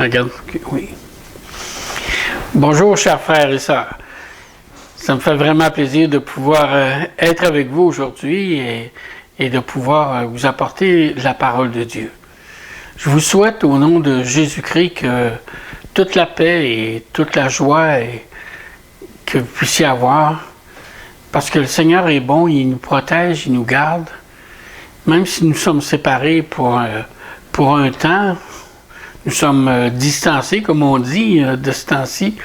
Regarde, oui. Bonjour, chers frères et sœurs. Ça me fait vraiment plaisir de pouvoir être avec vous aujourd'hui et de pouvoir vous apporter la parole de Dieu. Je vous souhaite au nom de Jésus-Christ que toute la paix et toute la joie que vous puissiez avoir, parce que le Seigneur est bon, il nous protège, il nous garde. Même si nous sommes séparés pour un temps, nous sommes distancés, comme on dit de ce temps-ci,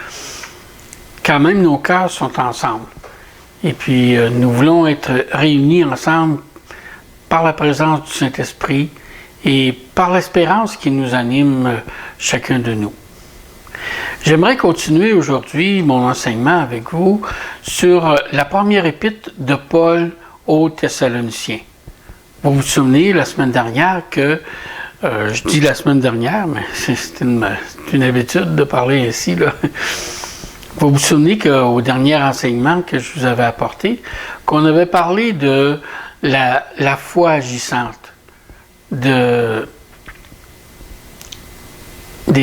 quand même nos cœurs sont ensemble. Et puis nous voulons être réunis ensemble par la présence du Saint-Esprit et par l'espérance qui nous anime chacun de nous. J'aimerais continuer aujourd'hui mon enseignement avec vous sur la première épître de Paul aux Thessaloniciens. Vous vous souvenez la semaine dernière que, je dis la semaine dernière, mais c'est une habitude de parler ainsi, là. Vous vous souvenez qu'au dernier enseignement que je vous avais apporté, qu'on avait parlé de la foi agissante des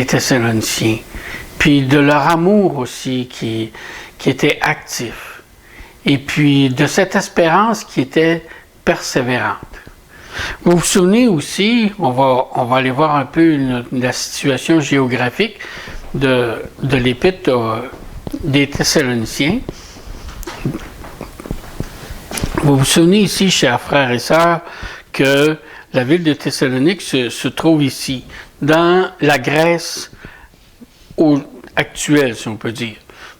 Thessaloniciens, puis de leur amour aussi qui était actif, et puis de cette espérance qui était persévérante. Vous vous souvenez aussi, on va aller voir un peu la situation géographique de l'épître des Thessaloniciens. Vous vous souvenez ici, chers frères et sœurs, que la ville de Thessalonique se trouve ici, dans la Grèce actuelle, si on peut dire.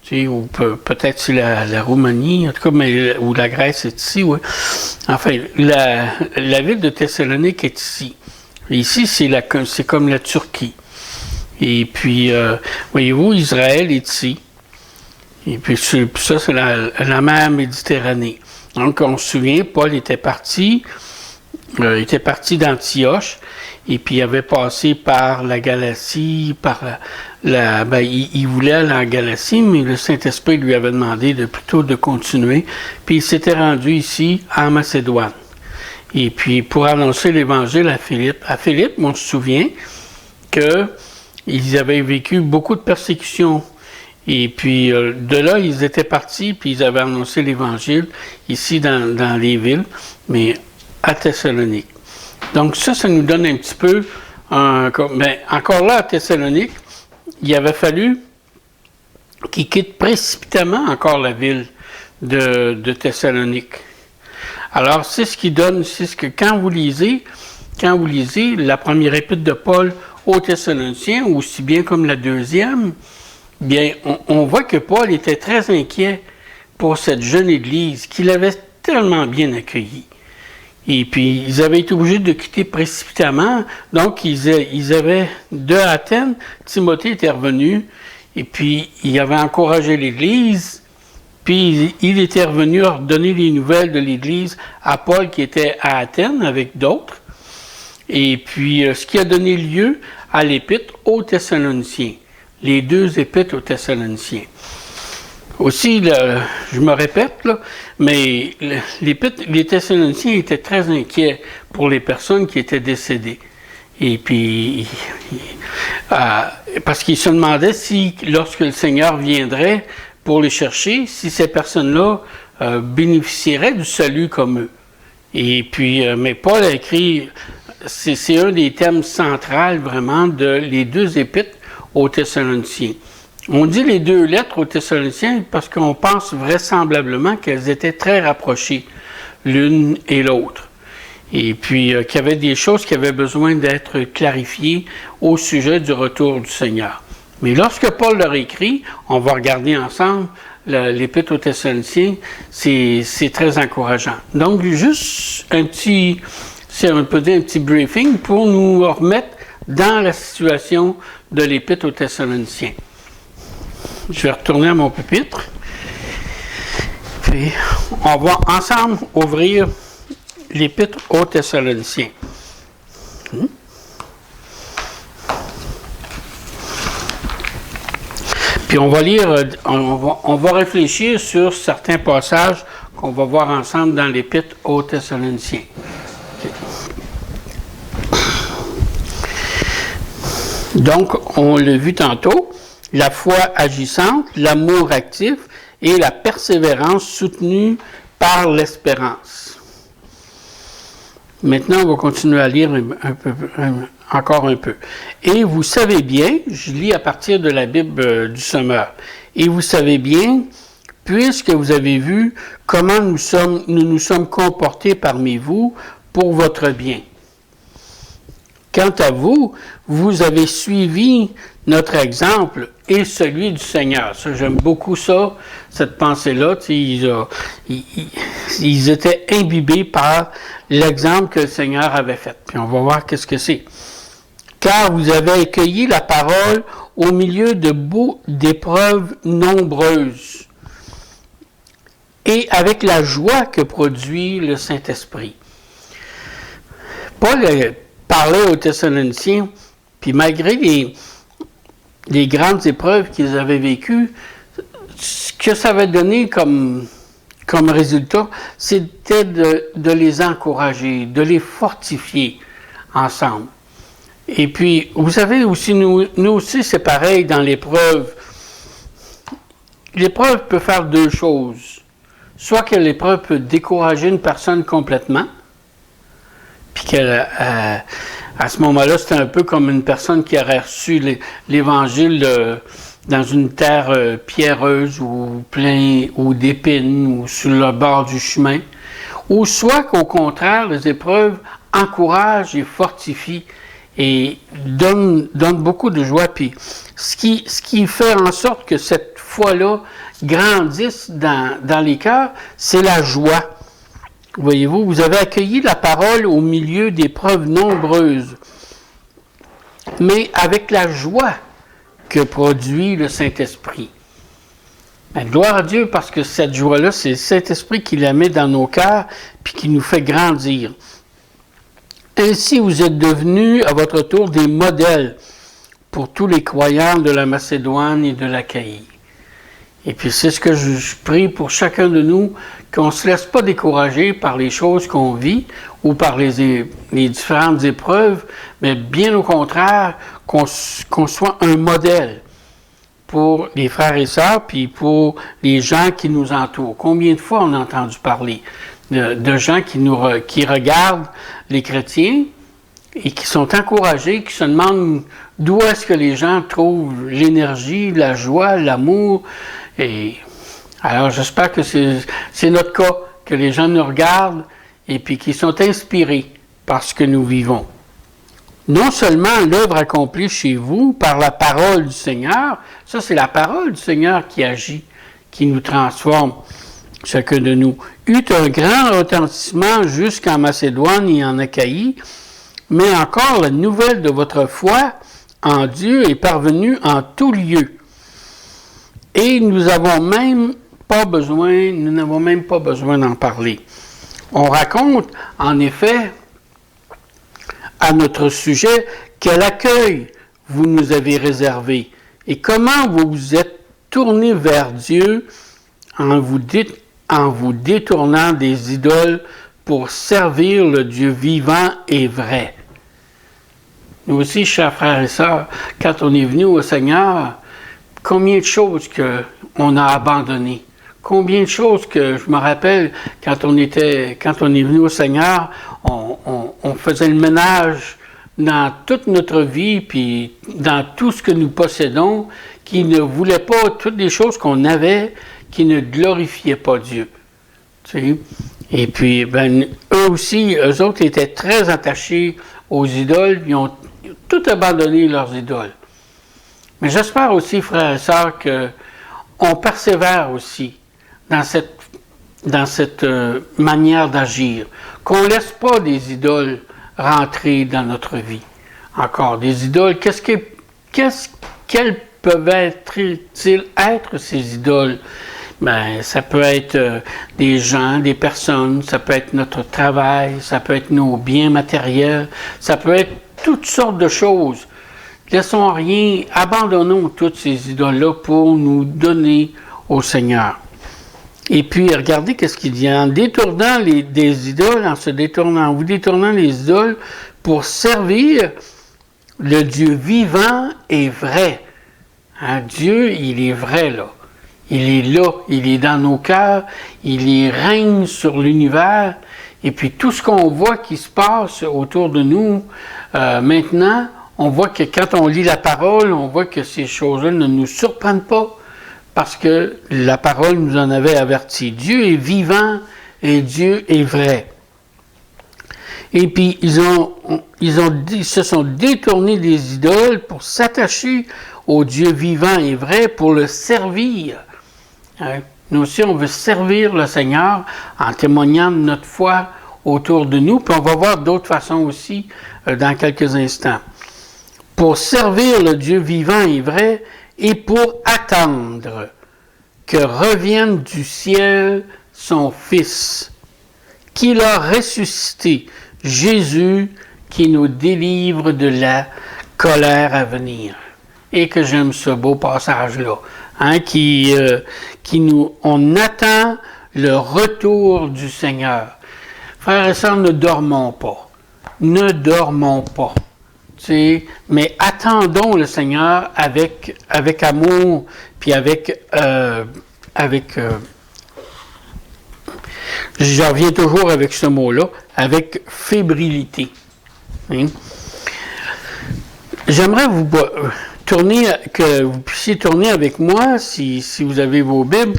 Tu sais, ou peut-être c'est la Roumanie, en tout cas, mais où la Grèce est ici, oui. Enfin, la ville de Thessalonique est ici. Et ici, c'est comme la Turquie. Et puis, voyez-vous, Israël est ici. Et puis, ça, c'est la mer Méditerranée. Donc, on se souvient, Paul était parti d'Antioche, et puis il avait passé par la Galatie, il voulait aller en Galatie, mais le Saint-Esprit lui avait demandé plutôt de continuer, puis il s'était rendu ici, en Macédoine. Et puis, pour annoncer l'Évangile à Philippe. À Philippe, on se souvient qu'ils avaient vécu beaucoup de persécutions. Et puis, de là, ils étaient partis, puis ils avaient annoncé l'Évangile ici dans les villes, mais à Thessalonique. Donc ça nous donne un petit peu, encore là à Thessalonique, il avait fallu qu'ils quittent précipitamment encore la ville de Thessalonique. Alors c'est ce qui donne, c'est ce que quand vous lisez la première épître de Paul aux Thessaloniciens, aussi bien comme la deuxième, bien on voit que Paul était très inquiet pour cette jeune église qu'il avait tellement bien accueillie. Et puis, ils avaient été obligés de quitter précipitamment. Donc, ils avaient de Athènes, Timothée était revenu, et puis il avait encouragé l'Église, puis il était revenu donner les nouvelles de l'Église à Paul qui était à Athènes avec d'autres. Et puis, ce qui a donné lieu à l'épître aux Thessaloniciens, les deux épîtres aux Thessaloniciens. Aussi, je me répète, là, mais les Thessaloniciens étaient très inquiets pour les personnes qui étaient décédées. Et puis, parce qu'ils se demandaient si, lorsque le Seigneur viendrait pour les chercher, si ces personnes-là bénéficieraient du salut comme eux. Et puis, mais Paul a écrit, c'est un des thèmes centraux vraiment les deux épîtres aux Thessaloniciens. On dit les deux lettres aux Thessaloniciens parce qu'on pense vraisemblablement qu'elles étaient très rapprochées l'une et l'autre. Et puis qu'il y avait des choses qui avaient besoin d'être clarifiées au sujet du retour du Seigneur. Mais lorsque Paul leur écrit, on va regarder ensemble l'épître aux Thessaloniciens, c'est très encourageant. Donc juste on peut dire un petit briefing pour nous remettre dans la situation de l'épître aux Thessaloniciens. Je vais retourner à mon pupitre. Puis, on va ensemble ouvrir l'épître aux Thessaloniciens. Puis on va lire, on va réfléchir sur certains passages qu'on va voir ensemble dans l'épître aux Thessaloniciens. Donc, on l'a vu tantôt, la foi agissante, l'amour actif et la persévérance soutenue par l'espérance. Maintenant, on va continuer à lire encore un peu. Et vous savez bien, je lis à partir de la Bible du Sommeur, et vous savez bien, puisque vous avez vu comment nous nous sommes comportés parmi vous pour votre bien. Quant à vous, vous avez suivi notre exemple et celui du Seigneur. Ça, j'aime beaucoup ça, cette pensée-là. Ils étaient imbibés par l'exemple que le Seigneur avait fait. Puis on va voir qu'est-ce que c'est. Car vous avez accueilli la parole au milieu d'épreuves nombreuses et avec la joie que produit le Saint-Esprit. Paul parlait aux Thessaloniciens, puis malgré les grandes épreuves qu'ils avaient vécues, ce que ça avait donné comme résultat, c'était de les encourager, de les fortifier ensemble. Et puis, vous savez aussi, nous aussi, c'est pareil dans l'épreuve. L'épreuve peut faire deux choses. Soit que l'épreuve peut décourager une personne complètement, puis qu'elle, à ce moment-là, c'était un peu comme une personne qui aurait reçu l'Évangile dans une terre pierreuse ou plein ou d'épines ou sur le bord du chemin. Ou soit qu'au contraire, les épreuves encouragent et fortifient et donnent beaucoup de joie. Puis ce qui fait en sorte que cette foi-là grandisse dans les cœurs, c'est la joie. Voyez-vous, vous avez accueilli la parole au milieu d'épreuves nombreuses, mais avec la joie que produit le Saint-Esprit. Ben, gloire à Dieu, parce que cette joie-là, c'est le Saint-Esprit qui la met dans nos cœurs puis qui nous fait grandir. Ainsi, vous êtes devenus à votre tour des modèles pour tous les croyants de la Macédoine et de l'Achaïe. Et puis c'est ce que je prie pour chacun de nous, qu'on ne se laisse pas décourager par les choses qu'on vit ou par les différentes épreuves, mais bien au contraire, qu'on soit un modèle pour les frères et sœurs, puis pour les gens qui nous entourent. Combien de fois on a entendu parler de gens qui regardent les chrétiens et qui sont encouragés, qui se demandent d'où est-ce que les gens trouvent l'énergie, la joie, l'amour. Et alors, j'espère que c'est notre cas, que les gens nous regardent et puis qu'ils sont inspirés par ce que nous vivons. Non seulement l'œuvre accomplie chez vous par la parole du Seigneur, ça c'est la parole du Seigneur qui agit, qui nous transforme, chacun de nous, eut un grand retentissement jusqu'en Macédoine et en Achaïe, mais encore la nouvelle de votre foi en Dieu est parvenue en tout lieu. Et nous n'avons même pas besoin d'en parler. On raconte, en effet, à notre sujet, quel accueil vous nous avez réservé et comment vous vous êtes tourné vers Dieu en vous détournant des idoles pour servir le Dieu vivant et vrai. Nous aussi, chers frères et sœurs, quand on est venu au Seigneur, combien de choses qu'on a abandonnées. Combien de choses que je me rappelle quand on est venu au Seigneur, on faisait le ménage dans toute notre vie, puis dans tout ce que nous possédons, qui ne voulait pas toutes les choses qu'on avait, qui ne glorifiaient pas Dieu. Tu sais? Et puis, eux aussi, eux autres étaient très attachés aux idoles, ils ont tout abandonné leurs idoles. Mais j'espère aussi, frères et sœurs, qu'on persévère aussi dans cette manière d'agir, qu'on ne laisse pas des idoles rentrer dans notre vie. Encore, des idoles, quelles peuvent-ils être ces idoles? Ça peut être des gens, des personnes, ça peut être notre travail, ça peut être nos biens matériels, ça peut être toutes sortes de choses. Laissons rien, abandonnons toutes ces idoles-là pour nous donner au Seigneur. Et puis, regardez qu'est-ce qu'il dit. En détournant vous détournant les idoles pour servir le Dieu vivant et vrai. Hein, Dieu, il est vrai, là. Il est là, il est dans nos cœurs, il y règne sur l'univers. Et puis tout ce qu'on voit qui se passe autour de nous maintenant, on voit que quand on lit la parole, on voit que ces choses-là ne nous surprennent pas parce que la parole nous en avait averti. Dieu est vivant et Dieu est vrai. Et puis ils se sont détournés des idoles pour s'attacher au Dieu vivant et vrai, pour le servir. Hein? Nous aussi, on veut servir le Seigneur en témoignant de notre foi autour de nous, puis on va voir d'autres façons aussi dans quelques instants. Pour servir le Dieu vivant et vrai et pour attendre que revienne du ciel son Fils, qu'il a ressuscité, Jésus, qui nous délivre de la colère à venir. Et que j'aime ce beau passage-là, hein, on attend le retour du Seigneur. Frères et sœurs, ne dormons pas. Ne dormons pas. Mais attendons le Seigneur avec amour, puis je reviens toujours avec ce mot-là, avec fébrilité. Hein? J'aimerais que vous puissiez tourner avec moi, si vous avez vos Bibles.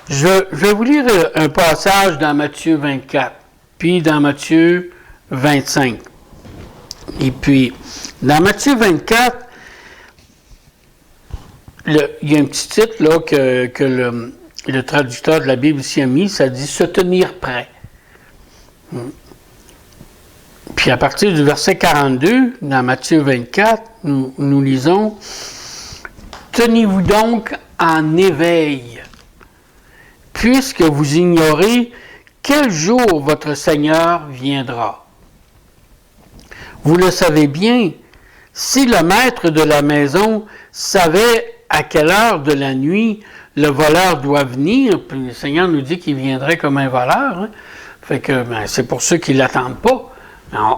Je vais vous lire un passage dans Matthieu 24, puis dans Matthieu 25. Et puis, dans Matthieu 24, il y a un petit titre là, que le traducteur de la Bible ici a mis, ça dit « Se tenir prêt ». Puis à partir du verset 42, dans Matthieu 24, nous lisons « Tenez-vous donc en éveil, puisque vous ignorez quel jour votre Seigneur viendra. Vous le savez bien, si le maître de la maison savait à quelle heure de la nuit le voleur doit venir, puis le Seigneur nous dit qu'il viendrait comme un voleur, hein, fait que c'est pour ceux qui ne l'attendent pas.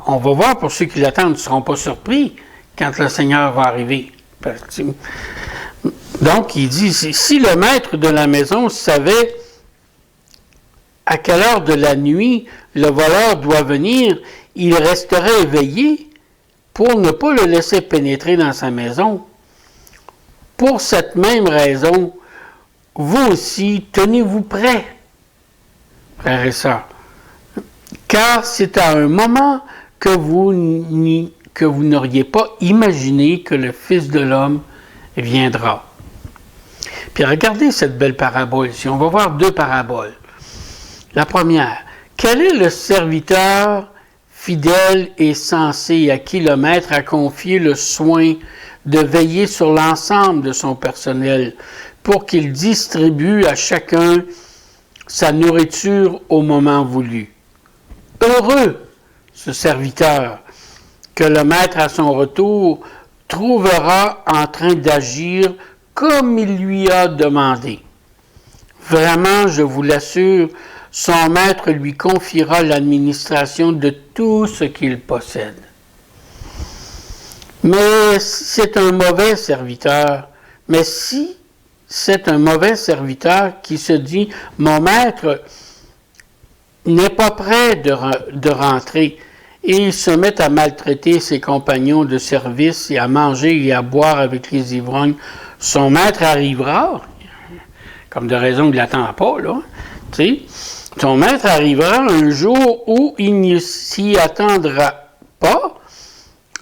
On va voir pour ceux qui l'attendent, ils ne seront pas surpris quand le Seigneur va arriver. Donc, il dit, si le maître de la maison savait à quelle heure de la nuit le voleur doit venir, il resterait éveillé pour ne pas le laisser pénétrer dans sa maison. Pour cette même raison, vous aussi, tenez-vous prêts, frères et sœurs. Car c'est à un moment que vous n'auriez pas imaginé que le Fils de l'homme viendra. Puis regardez cette belle parabole ici. On va voir deux paraboles. La première, quel est le serviteur fidèle et sensé à qui le maître a confié le soin de veiller sur l'ensemble de son personnel pour qu'il distribue à chacun sa nourriture au moment voulu? Heureux ce serviteur que le maître à son retour trouvera en train d'agir comme il lui a demandé. Vraiment, je vous l'assure, son maître lui confiera l'administration de tout ce qu'il possède. Mais c'est un mauvais serviteur. Mais si c'est un mauvais serviteur qui se dit « Mon maître n'est pas prêt de rentrer », et il se met à maltraiter ses compagnons de service et à manger et à boire avec les ivrognes, son maître arrivera, comme de raison il ne l'attend pas, là, tu sais, son maître arrivera un jour où il ne s'y attendra pas,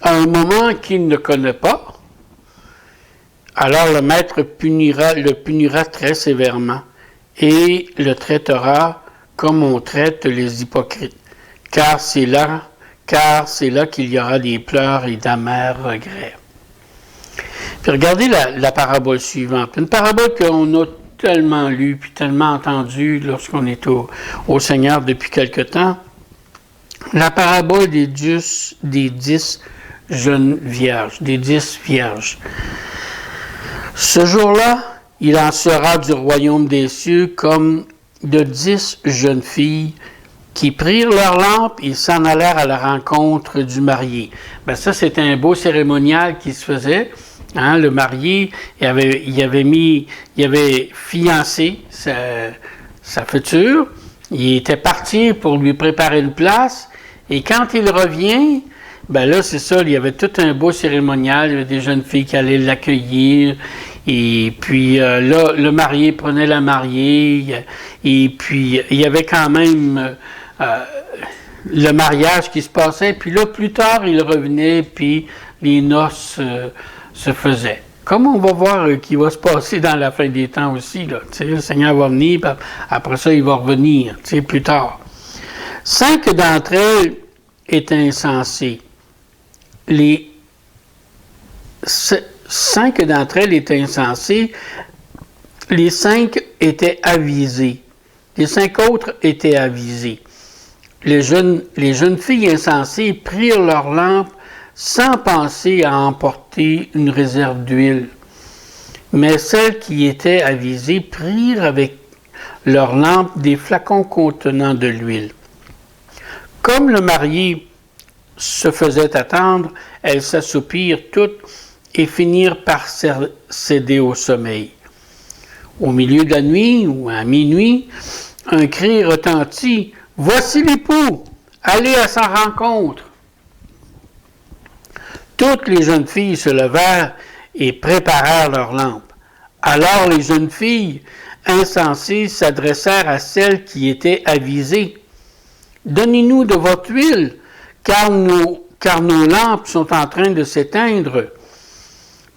à un moment qu'il ne connaît pas. Alors le maître le punira très sévèrement et le traitera comme on traite les hypocrites, car c'est là qu'il y aura des pleurs et d'amers regrets. Puis regardez la parabole suivante, une parabole qu'on a tellement lue puis tellement entendue lorsqu'on est au Seigneur depuis quelque temps. La parabole des 10 jeunes vierges, des 10 vierges. Ce jour-là, il en sera du royaume des cieux comme de 10 jeunes filles qui prirent leurs lampes, ils s'en allèrent à la rencontre du marié. Ben ça, c'était un beau cérémonial qui se faisait. Hein, le marié, il avait fiancé sa future. Il était parti pour lui préparer une place. Et quand il revient, ben là, c'est ça, il y avait tout un beau cérémonial. Il y avait des jeunes filles qui allaient l'accueillir. Et puis là, le marié prenait la mariée. Et puis, il y avait quand même le mariage qui se passait. Puis là, plus tard, il revenait, puis les noces se faisaient. Comme on va voir qui va se passer dans la fin des temps aussi. Là. Le Seigneur va venir, puis après ça, il va revenir plus tard. 5 d'entre elles étaient insensées. Les 5 d'entre elles étaient insensées. Les 5 étaient avisées. Les 5 autres étaient avisées. Les jeunes filles insensées prirent leurs lampes sans penser à emporter une réserve d'huile. Mais celles qui étaient avisées prirent avec leurs lampes des flacons contenant de l'huile. Comme le marié se faisait attendre, elles s'assoupirent toutes et finirent par céder au sommeil. Au milieu de la nuit ou à minuit, un cri retentit « Voici l'époux! Allez à sa rencontre! » Toutes les jeunes filles se levèrent et préparèrent leurs lampes. Alors les jeunes filles, insensées, s'adressèrent à celles qui étaient avisées. « Donnez-nous de votre huile, car nos lampes sont en train de s'éteindre. »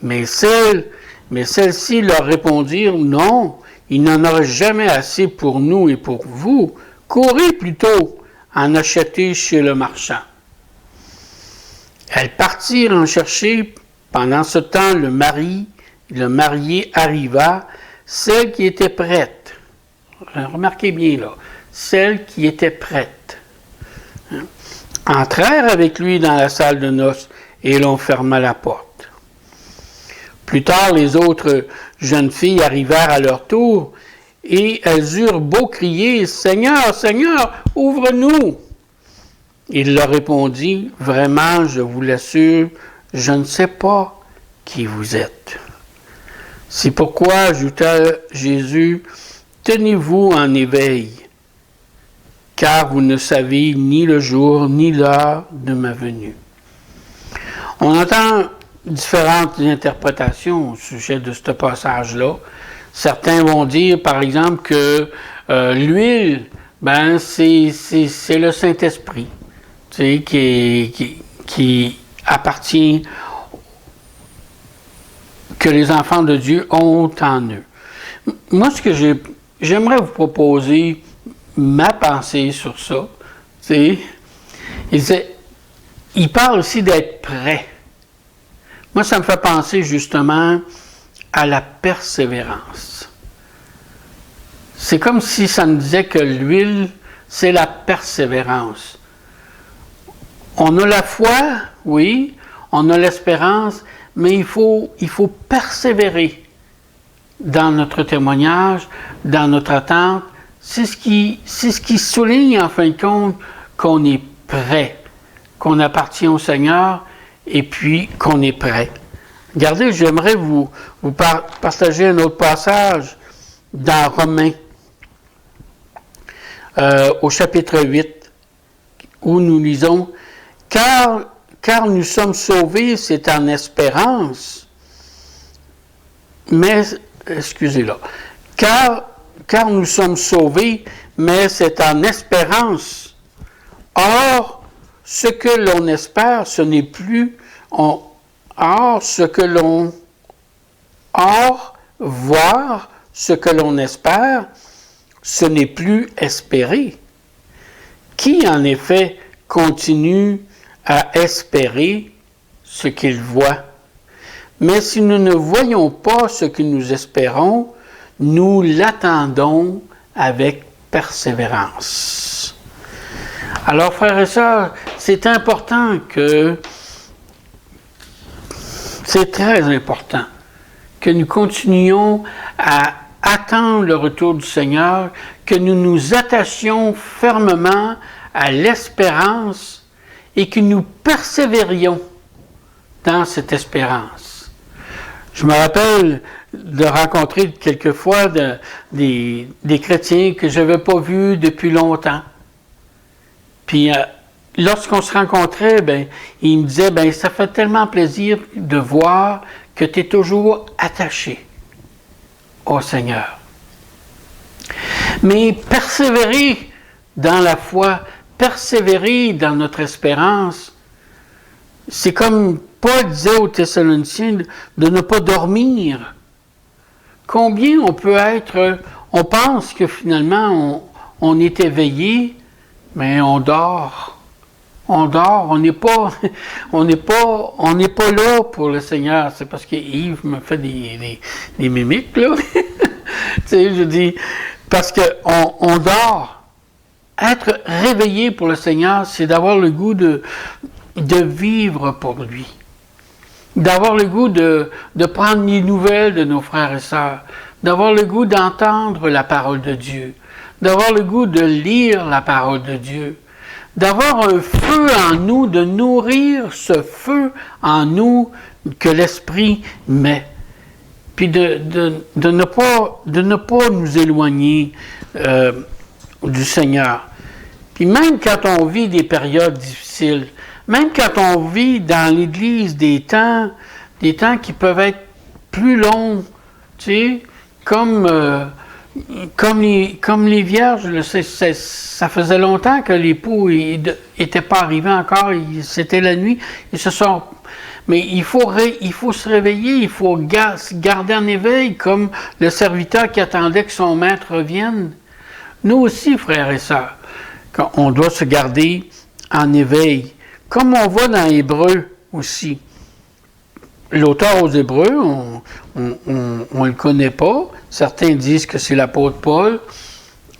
Mais celles-ci leur répondirent « Non, il n'en aura jamais assez pour nous et pour vous. Courez plutôt en acheter chez le marchand. » Elles partirent en chercher. Pendant ce temps, le marié arriva, celle qui était prête. Remarquez bien là, celle qui était prête. Entrèrent avec lui dans la salle de noces et l'on ferma la porte. Plus tard, les autres jeunes filles arrivèrent à leur tour et elles eurent beau crier « Seigneur, Seigneur, ouvre-nous !» Il leur répondit « Vraiment, je vous l'assure, je ne sais pas qui vous êtes. » C'est pourquoi, ajouta Jésus, « Tenez-vous en éveil, car vous ne savez ni le jour ni l'heure de ma venue. » On entend différentes interprétations au sujet de ce passage-là. Certains vont dire, par exemple, que l'huile, ben, c'est le Saint-Esprit, qui appartient, que les enfants de Dieu ont en eux. Moi, ce que j'aimerais vous proposer, ma pensée sur ça, il parle aussi d'être prêt. Moi, ça me fait penser justement à la persévérance. C'est comme si ça me disait que l'huile, c'est la persévérance. On a la foi, oui, on a l'espérance, mais il faut persévérer dans notre témoignage, dans notre attente. C'est ce qui souligne en fin de compte qu'on est prêt, qu'on appartient au Seigneur et puis qu'on est prêt. Regardez, j'aimerais vous partager un autre passage dans Romains, au chapitre 8, où nous lisons « Car nous sommes sauvés, c'est en espérance. » Mais, excusez-là. Car nous sommes sauvés, mais c'est en espérance. Or, ce que l'on espère, ce n'est plus... voir ce que l'on espère, ce n'est plus espérer. Qui, en effet, continue à espérer ce qu'il voit? Mais si nous ne voyons pas ce que nous espérons, nous l'attendons avec persévérance. Alors, frères et sœurs, c'est important c'est très important que nous continuions à attendre le retour du Seigneur, que nous nous attachions fermement à l'espérance et que nous persévérions dans cette espérance. Je me rappelle de rencontrer quelquefois des chrétiens que je n'avais pas vus depuis longtemps. Puis, lorsqu'on se rencontrait, ils me disaient, ça fait tellement plaisir de voir que tu es toujours attaché au Seigneur. Mais persévérer dans la foi, persévérer dans notre espérance, c'est comme Paul disait aux Thessaloniciens de ne pas dormir. Combien on peut être, on pense que finalement on est éveillé, mais on dort. On dort, on n'est pas là pour le Seigneur. C'est parce que Yves me fait des mimiques, là. Tu sais, je dis, parce qu'on dort. Être réveillé pour le Seigneur, c'est d'avoir le goût de vivre pour lui. D'avoir le goût de prendre les nouvelles de nos frères et sœurs. D'avoir le goût d'entendre la parole de Dieu. D'avoir le goût de lire la parole de Dieu. D'avoir un feu en nous, de nourrir ce feu en nous que l'Esprit met. Puis de ne pas nous éloigner du Seigneur. Puis même quand on vit des périodes difficiles, même quand on vit dans l'Église des temps qui peuvent être plus longs, tu sais, comme les vierges, ça faisait longtemps que l'époux n'était pas arrivé encore, c'était la nuit, ils se sont... Mais il faut se réveiller, il faut se garder en éveil, comme le serviteur qui attendait que son maître revienne. Nous aussi, frères et sœurs, on doit se garder en éveil. Comme on voit dans Hébreux aussi. L'auteur aux Hébreux, on le connaît pas. Certains disent que c'est l'apôtre Paul.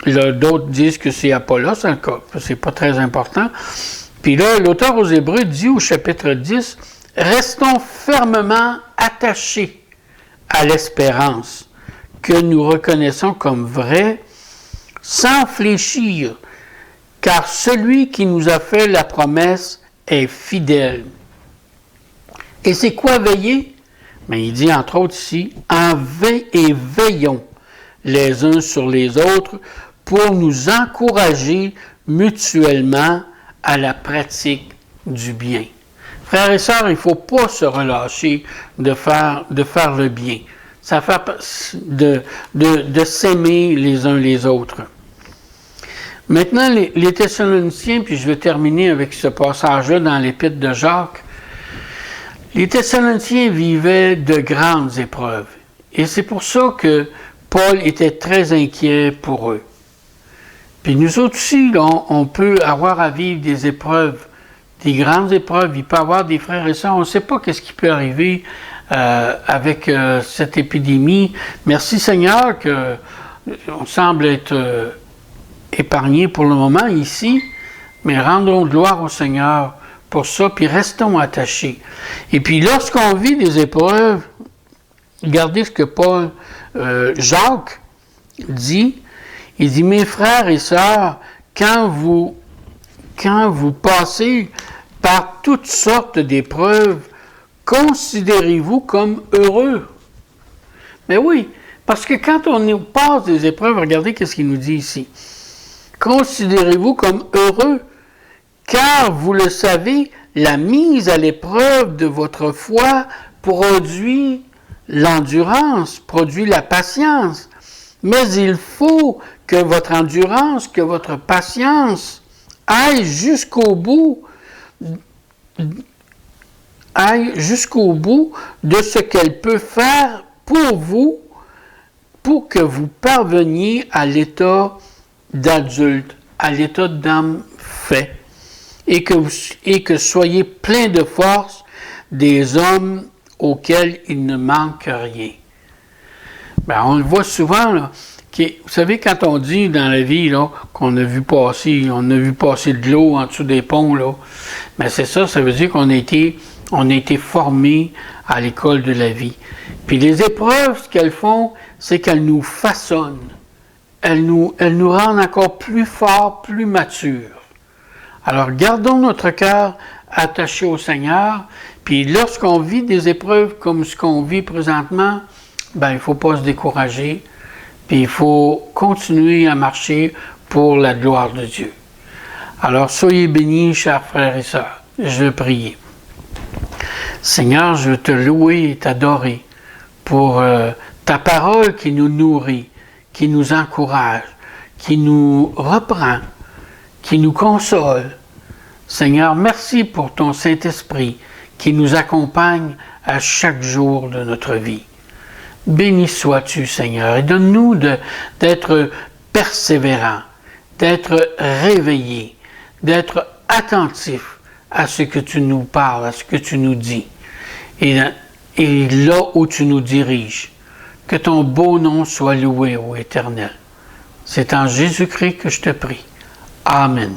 D'autres disent que c'est Apollos. C'est pas très important. Puis là, l'auteur aux Hébreux dit au chapitre 10, « Restons fermement attachés à l'espérance que nous reconnaissons comme vraie, sans fléchir, car celui qui nous a fait la promesse est fidèle. » Et c'est quoi veiller? Mais il dit entre autres ici, et veillons les uns sur les autres pour nous encourager mutuellement à la pratique du bien. Frères et sœurs, il ne faut pas se relâcher de faire le bien. Ça fait de s'aimer les uns les autres. Maintenant, les Thessaloniciens, puis je vais terminer avec ce passage-là dans l'Épître de Jacques. Les Thessaloniciens vivaient de grandes épreuves. Et c'est pour ça que Paul était très inquiet pour eux. Puis nous autres aussi, là, on peut avoir à vivre des épreuves, des grandes épreuves. Il peut y avoir des frères et sœurs, on ne sait pas qu'est-ce qui peut arriver avec cette épidémie. Merci Seigneur qu'on semble être épargné pour le moment ici, mais rendons gloire au Seigneur pour ça, puis restons attachés. Et puis lorsqu'on vit des épreuves, regardez ce que Jacques dit. Il dit, mes frères et sœurs, quand vous passez par toutes sortes d'épreuves, considérez-vous comme heureux. Mais oui, parce que quand on passe des épreuves, regardez qu'est-ce qu'il nous dit ici. Considérez-vous comme heureux, car vous le savez, la mise à l'épreuve de votre foi produit l'endurance, produit la patience. Mais il faut que votre endurance, que votre patience aille jusqu'au bout de ce qu'elle peut faire pour vous, pour que vous parveniez à l'état d'adulte, à l'état d'âme fait, et que soyez plein de force des hommes auxquels il ne manque rien. Ben, on le voit souvent, là. Vous savez, quand on dit dans la vie là, qu'on a vu passer de l'eau en dessous des ponts, là, ben c'est ça, ça veut dire qu'on a été On a été formés à l'école de la vie. Puis les épreuves, ce qu'elles font, c'est qu'elles nous façonnent. Elles nous rendent encore plus forts, plus matures. Alors, gardons notre cœur attaché au Seigneur. Puis lorsqu'on vit des épreuves comme ce qu'on vit présentement, ben, il ne faut pas se décourager. Puis il faut continuer à marcher pour la gloire de Dieu. Alors, soyez bénis, chers frères et sœurs. Je vais prier. Seigneur, je veux te louer et t'adorer pour ta parole qui nous nourrit, qui nous encourage, qui nous reprend, qui nous console. Seigneur, merci pour ton Saint-Esprit qui nous accompagne à chaque jour de notre vie. Béni sois-tu, Seigneur, et donne-nous d'être persévérants, d'être réveillés, d'être attentifs à ce que tu nous parles, à ce que tu nous dis, et là où tu nous diriges. Que ton beau nom soit loué, ô Éternel. C'est en Jésus-Christ que je te prie. Amen.